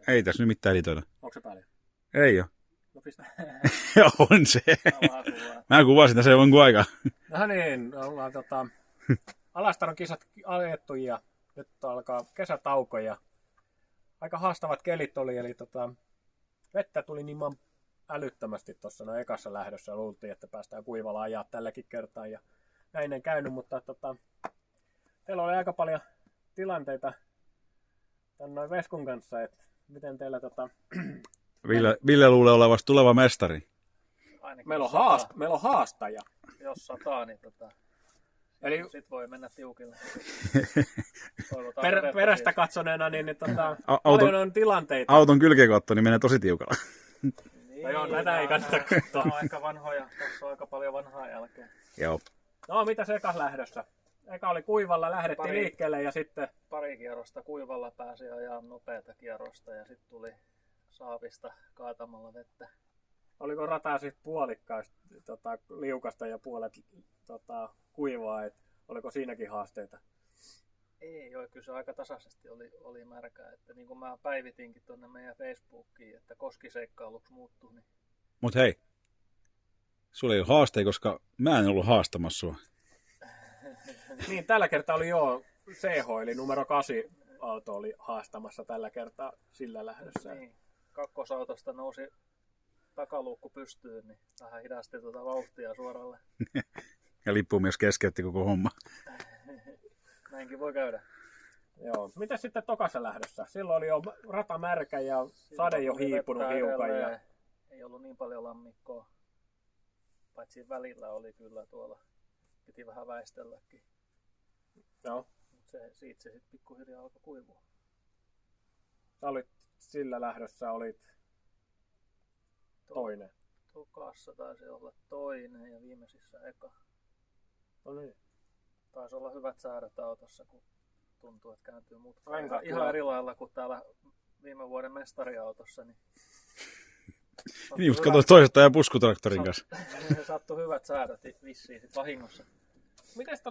Ei tässä nyt mitään editoida. Onko se päällä? Ei oo. No pistä. On se. Mä kuvasin tässä jonkun aikaa. No niin, ollaan Alastaron kisat ajettu ja nyt alkaa kesätauko ja aika haastavat kelit oli, eli vettä tuli niin älyttömästi tuossa no ekassa lähdössä. Luultiin, että päästään kuivalla ajaa tälläkin kertaa ja näin ei käynyt, mutta teillä oli aika paljon tilanteita noin Veskun kanssa, että miten teillä Ville luulee olevasta tuleva mestari. Meillä on haastaja. Jos sataa, niin Eli sit voi mennä tiukille. perästä katsoneena, niin paljon on tilanteita. Auton kylkikotto niin menee tosi tiukalla. Niin, no joo, näitä ei kannata katsoa. On aika vanhoja, tuossa on aika paljon vanhaa jälkeen. Joo. No, mitä se ekas lähdössä? Eka oli kuivalla, lähdettiin liikkeelle ja sitten... Pari kierrosta kuivalla pääsi ajaa nopeata kierrosta ja sitten tuli saavista kaatamalla vettä. Oliko rata sitten puolikkaasti liukasta ja puolet kuivaa, että oliko siinäkin haasteita? Ei joo, kyllä se aika tasaisesti oli märkää. Että niin kuin mä päivitinkin tuonne meidän Facebookiin, että koskiseikkailuksi muuttuu. Niin... Mut hei, sulla ei ole haasteita, koska mä en ollut haastamassa sua. Niin, tällä kertaa oli CH, eli numero 8 auto oli haastamassa tällä kertaa sillä lähdössä. Niin, kakkosautosta nousi takaluukku pystyyn, niin vähän hidasti vauhtia suoralle. Ja lippumies keskeytti koko homma. Näinkin voi käydä. Joo. Miten sitten tokassa lähdössä? Silloin oli jo rata märkä ja sade jo hiipunut hiukan. Ja... Ei ollut niin paljon lammikkoa. Paitsi välillä oli kyllä tuolla. Piti vähän väistelläkin. Joo. Siitä se sitten pikkuhiljaa alkoi kuivua. Sä olit sillä lähdössä, olit toinen. Tokassa taisi olla toinen ja viimeisissä eka. No niin. Taisi olla hyvät säädöt autossa, kun tuntuu, että kääntyy mutka. Ihan eri lailla kuin täällä viime vuoden mestariautossa. Niin Niin, just katsoin toisesta ja puskutraktorin kanssa. Sattui hyvät säädöt vissiin sit vahingossa. Mites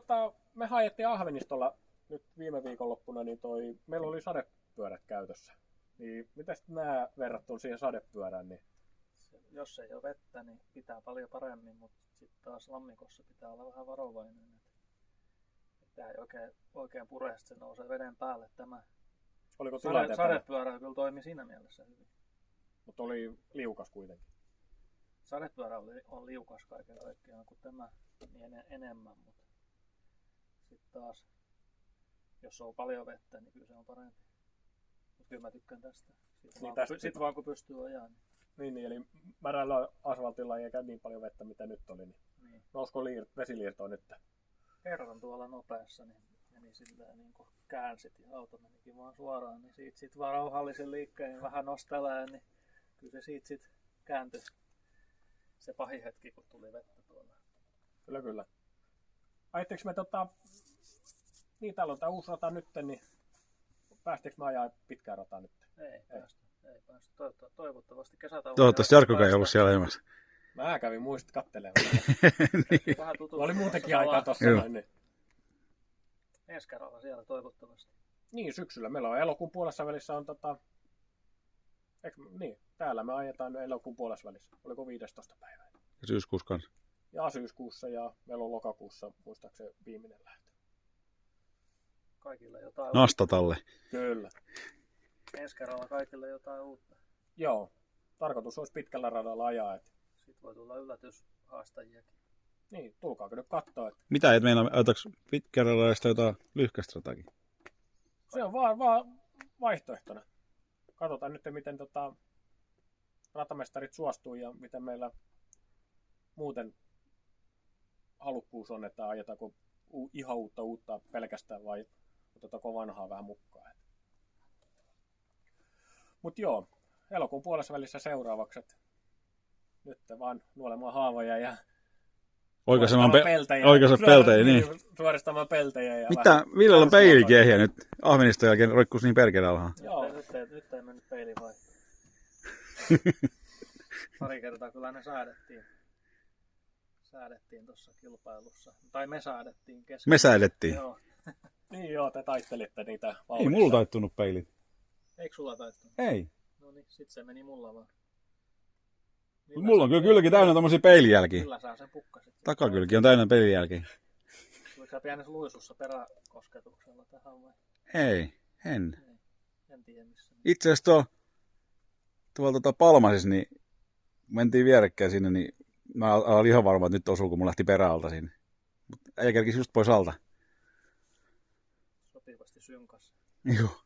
me haettiin Ahvenistolla nyt viime viikonloppuna, niin meillä oli sadepyörät käytössä. Niin mites nämä verrattuna siihen sadepyörään? Niin... Jos ei ole vettä, niin pitää paljon paremmin, mutta sitten taas lammikossa pitää olla vähän varovainen. Tämä ei oikein pure, se nousee veden päälle. Tämä oliko sadepyörä kyllä toimi siinä mielessä hyvin. Mutta oli liukas kuitenkin. Sadepyörä on liukas kaiken kaikkiaan kuin tämä niin enemmän, mutta sitten taas, jos on paljon vettä, niin kyllä se on parempi. Mutta kyllä mä tykkään tästä. Sitten vaan kun pystyy ajaa. Niin, eli märällä asfaltilla ei käy niin paljon vettä, mitä nyt oli. Niin. Nousko vesiliirtoa nyt? Kerran tuolla nopeassa, niin meni silleen niin kuin käänsit ja auto menikin vaan suoraan, niin siitä sitten vaan rauhallisen liikkeen vähän nostelee, niin kyllä se siitä sitten kääntyi se pahin hetki, kun tuli vettä tuolla. Kyllä. Ajatteko me niin täällä on tää uusi rata nyt, niin päästikö me ajaa pitkää rataa nyt? Ei päästy. Toivottavasti kesätauko. Toivottavasti Jarkkokaan ei ollut siellä ilmassa. Mä kävin muistit kattelemaan. Niin. Oli muutenkin aikaa tossa noin. Niin. Ensi kerralla siellä toivottavasti. Niin, syksyllä. Meillä on elokuun puolessa välissä on niin, täällä me ajetaan elokuun puolessa välissä. Oliko 15. päivä? Ja syyskuussa kanssa. Ja syyskuussa ja meillä on lokakuussa muistaakseni viimeinen lähtö. Kaikilla jotain Nastatalle. Kyllä. Ensi kerralla kaikille jotain uutta. Joo. Tarkoitus olisi pitkällä radalla ajaa. Sitten voi tulla yllätyshaastajiakin. Niin, tulkaako nyt katsoa. Mitä et meinaa, ajataanko pitkällä radalla jotain lyhkäistä ratakin? Se on vaan vaihtoehtona. Katsotaan nyt, miten ratamestarit suostuu ja miten meillä muuten halukkuus on, että ajetaanko ihan uutta pelkästään vai otetaanko vanhaa vähän mukaan. Mutta joo, elokuun puolessa välissä seuraavaksi. Nyt vaan nuolemaan haavoja ja oikaisemaan peltejä, niin. Suoristamaan peltejä. Ja mitä? Villellä on peilikin ehjä nyt. Ahveniston jälkeen roikkuisi niin perkele alhaan. Joo. Nyt ei mennyt peili vai. Pari kertaa kyllä ne säädettiin tuossa kilpailussa. Tai me säädettiin kesken. Me säädettiin. Joo. Niin joo, te taittelitte niitä vauhdissa. Ei mulla taittunut peilit. Eikö sulla taittunut? Ei. No niin, sit se meni mulla vaan. Mulla on kyllä kylki täynnä tommosia peilijälkiä. Millä sä sen pukkasit? Takakylki on täynnä peilijälkiä. Oliko sä pienessä luisussa peräkosketuksella tähän vai? Ei, en. En tiedä missä. Itse asiassa tuolla Palmasissa, niin mentiin vierekkäin sinne, niin mä olin ihan varma, että nyt osuu, kun mun lähti peräalta sinne. Mutta äijä kerkisi just pois alta. Sopivasti synkas. Joo.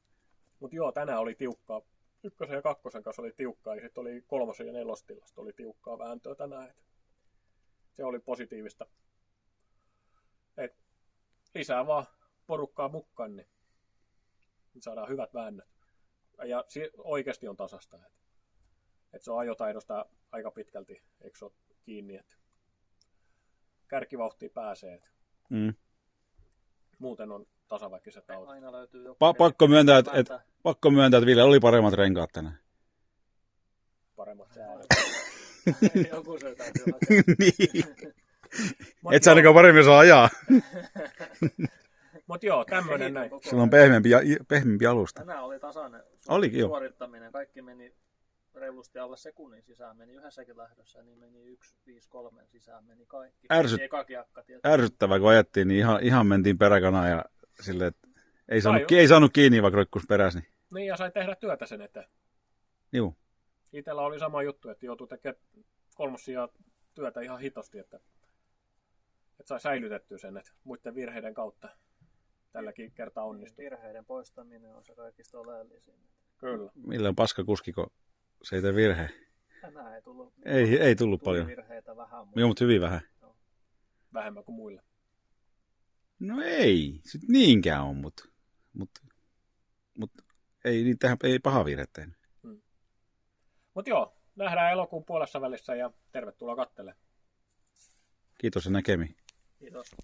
Mutta joo, tänään oli tiukkaa. 1 ja 2 kanssa oli tiukkaa, ja sitten oli 3 ja 4 tilasta oli tiukkaa vääntöä tänään. Et se oli positiivista. Et lisää vaan porukkaa mukaan, niin saadaan hyvät väännöt. Ja oikeasti on tasasta. Et se on ajotaidosta aika pitkälti, eikö se ole kiinni, että kärkivauhtiin pääsee. Muuten on tasaväkiset autot. Aina löytyy joku. Pakko myöntää, että Ville oli paremmat renkaat tänään. Paremmat säädöt. Joku se täytyy olla. Niin. Et sä ainakaan paremmin saa ajaa. Mutta joo, tämmönen näin. Sulla on pehmeämpi alusta. Tänään oli tasainen Olikin joo. suorittaminen. Kaikki meni reilusti alle sekunnin sisään. Meni yhdessäkin lähdössä, niin meni 1.53 sisään. Meni kaikki. Eka kiakka, Ärsyttävää, kun ajettiin, niin ihan mentiin peräkanaan ja silleen, että ei saanut kiinni, vaikka roikkuus perässä. Niin, ja sai tehdä työtä sen eteen. Joo. Itellä oli sama juttu, että joutui tekemään 3 työtä ihan hitosti, että sai säilytettyä sen, että muiden virheiden kautta tälläkin kertaa onnistui. Virheiden poistaminen on se kaikista oleellisin. Kyllä. Millä on paska kuski, kun se ei tee virhe? Tänään ei tullut. Ei tullut paljon. Virheitä vähän. Joo, mutta hyvin vähän. No. Vähemmän kuin muilla. No ei, sit niinkään on, mutta ei niitähän ei paha virhe tehnyt. Mutta joo, nähdään elokuun puolessa välissä ja tervetuloa katselemaan. Kiitos ja näkemiin. Kiitos.